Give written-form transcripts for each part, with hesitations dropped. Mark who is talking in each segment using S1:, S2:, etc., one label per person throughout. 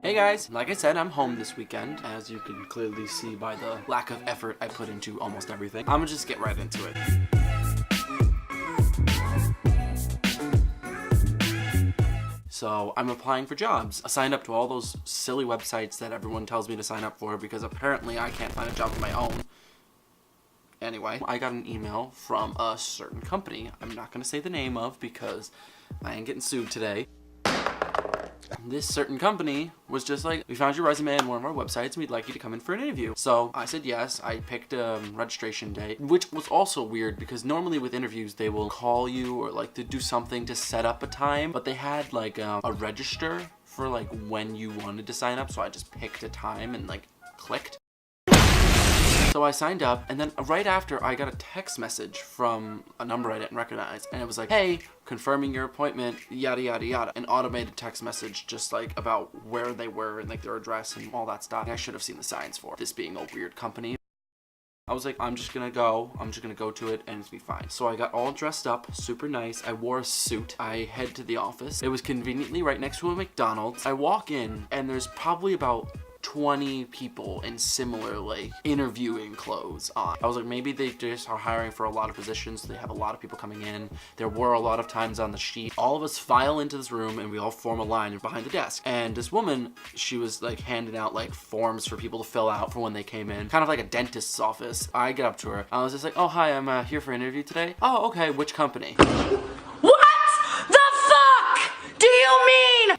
S1: Hey guys, like I said, I'm home this weekend, as you can clearly see by the lack of effort I put into almost everything. I'm gonna just get right into it. So I'm applying for jobs. I signed up to all those silly websites that everyone tells me to sign up for because apparently I can't find a job of my own. Anyway, I got an email from a certain company I'm not gonna say the name of because I ain't getting sued today. This certain company was just like, we found your resume on one of our websites and we'd like you to come in for an interview. So I said yes. I picked a registration date, which was also weird because normally with interviews they will call you or like to do something to set up a time, but they had like a register for like when you wanted to sign up. So I just picked a time and like clicked. So I signed up, and then right after I got a text message from a number I didn't recognize, and it was like, hey, confirming your appointment, yada yada yada. An automated text message just like about where they were and like their address and all that stuff. I should have seen the signs for this being a weird company. I was like, I'm just gonna go to it and it's be fine. So I got all dressed up, super nice. I wore a suit. I head to the office. It was conveniently right next to a McDonald's. I walk in and there's probably about 20 people in similar like interviewing clothes on. I was like, maybe they just are hiring for a lot of positions. They have a lot of people coming in. There were a lot of times on the sheet. All of us file into this room and we all form a line behind the desk. And this woman, she was like handing out like forms for people to fill out for when they came in, kind of like a dentist's office. I get up to her. I was just like, oh, hi, I'm here for an interview today. Oh, okay, which company?
S2: What the fuck do you mean?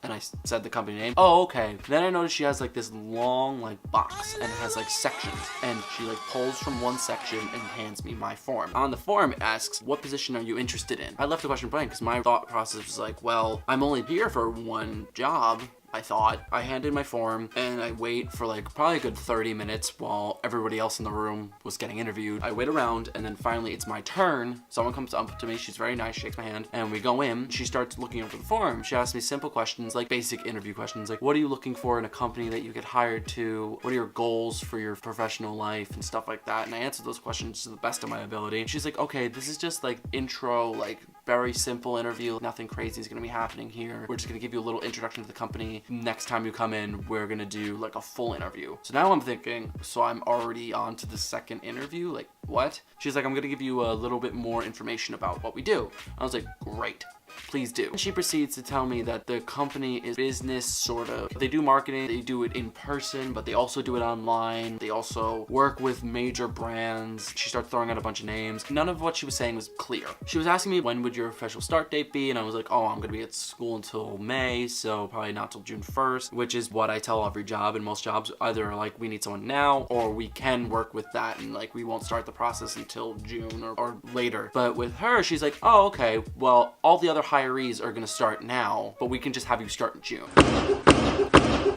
S1: And I said the company name. Oh, okay. Then I noticed she has like this long like box and it has like sections, and she like pulls from one section and hands me my form. On the form it asks, what position are you interested in? I left the question blank because my thought process was like, well, I'm only here for one job. I thought. I hand in my form and I wait for like probably a good 30 minutes while everybody else in the room was getting interviewed. I wait around and then finally it's my turn. Someone comes up to me. She's very nice, shakes my hand, and we go in. She starts looking over the form. She asks me simple questions, like basic interview questions, like what are you looking for in a company that you get hired to? What are your goals for your professional life and stuff like that? And I answered those questions to the best of my ability. And she's like, okay, this is just like intro, like very simple interview. Nothing crazy is gonna be happening here. We're just gonna give you a little introduction to the company. Next time you come in, we're gonna do like a full interview. So now I'm thinking, so I'm already on to the second interview? Like what? She's like, I'm gonna give you a little bit more information about what we do. I was like, great. Please do. And she proceeds to tell me that the company is business sort of. They do marketing, they do it in person, but they also do it online. They also work with major brands. She starts throwing out a bunch of names. None of what she was saying was clear. She was asking me, when would your official start date be? And I was like, oh, I'm gonna be at school until May, so probably not till June 1st, which is what I tell every job. And most jobs either like, we need someone now, or we can work with that and like we won't start the process until June or later. But with her, she's like, oh, okay, well, all the other hirees are gonna start now, but we can just have you start in June.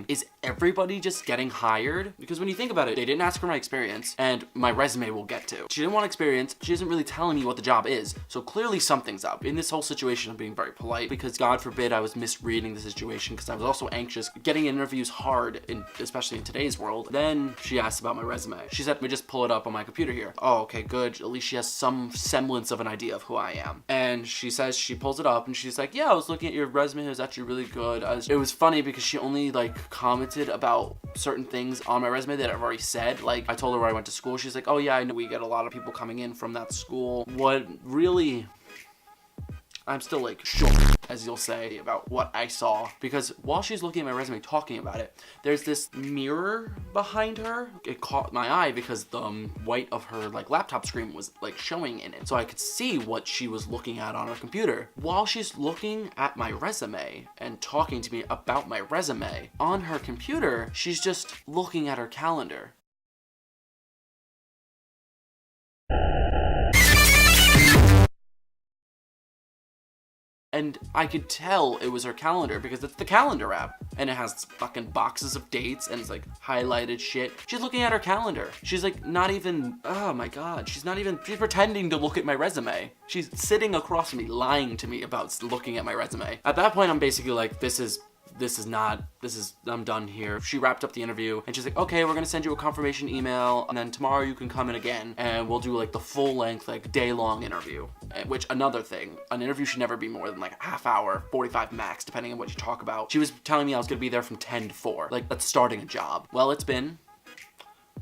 S1: Is everybody just getting hired? Because when you think about it, they didn't ask for my experience, and my resume we'll get to. She didn't want experience. She isn't really telling me what the job is. So clearly something's up. In this whole situation, I'm being very polite because God forbid I was misreading the situation because I was also anxious. Getting interviews hard, especially in today's world. Then she asked about my resume. She said, let me just pull it up on my computer here. Oh, okay, good. At least she has some semblance of an idea of who I am. And she says, she pulls it up and she's like, yeah, I was looking at your resume. It was actually really good. It was funny because she only like commented about certain things on my resume that I've already said. Like I told her where I went to school. She's like, oh yeah, I know we get a lot of people coming in from that school. What really, I'm still like shocked, as you'll say, about what I saw, because while she's looking at my resume talking about it, there's this mirror behind her. It caught my eye because the white of her like laptop screen was like showing in it, so I could see what she was looking at on her computer. While she's looking at my resume and talking to me about my resume on her computer, she's just looking at her calendar. And I could tell it was her calendar because it's the calendar app and it has fucking boxes of dates and it's like highlighted shit. She's looking at her calendar. She's like not even, oh my God, she's pretending to look at my resume. She's sitting across from me lying to me about looking at my resume. At that point, I'm basically like, this is I'm done here. She wrapped up the interview and she's like, okay, we're gonna send you a confirmation email and then tomorrow you can come in again and we'll do like the full length, like day-long interview. Which, another thing, an interview should never be more than like a half hour, 45 max, depending on what you talk about. She was telling me I was gonna be there from 10 to 4. Like, that's starting a job. Well, it's been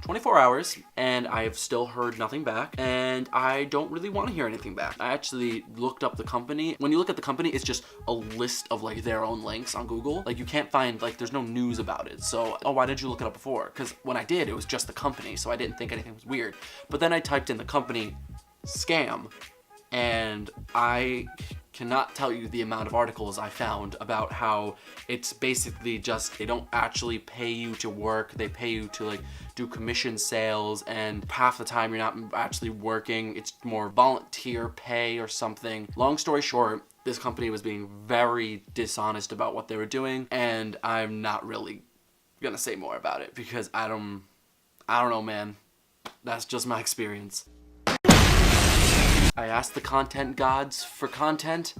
S1: 24 hours and I've still heard nothing back, and I don't really want to hear anything back. I actually looked up the company. When you look at the company, it's just a list of like their own links on Google. Like, you can't find, like, there's no news about it. So, oh, why didn't you look it up before? Because when I did, it was just the company, so I didn't think anything was weird. But then I typed in the company scam, and I cannot tell you the amount of articles I found about how it's basically just, they don't actually pay you to work, they pay you to like do commission sales, and half the time you're not actually working, it's more volunteer pay or something. Long story short, this company was being very dishonest about what they were doing, and I'm not really gonna say more about it because I don't know, man. That's just my experience. I asked the content gods for content,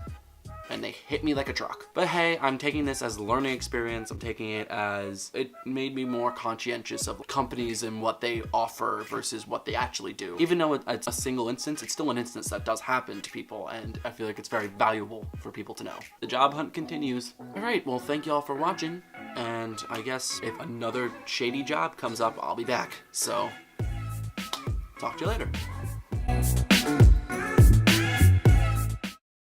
S1: and they hit me like a truck. But hey, I'm taking this as a learning experience. I'm taking it as, it made me more conscientious of companies and what they offer versus what they actually do. Even though it's a single instance, it's still an instance that does happen to people, and I feel like it's very valuable for people to know. The job hunt continues. All right, well, thank y'all for watching, and I guess if another shady job comes up, I'll be back. So, talk to you later.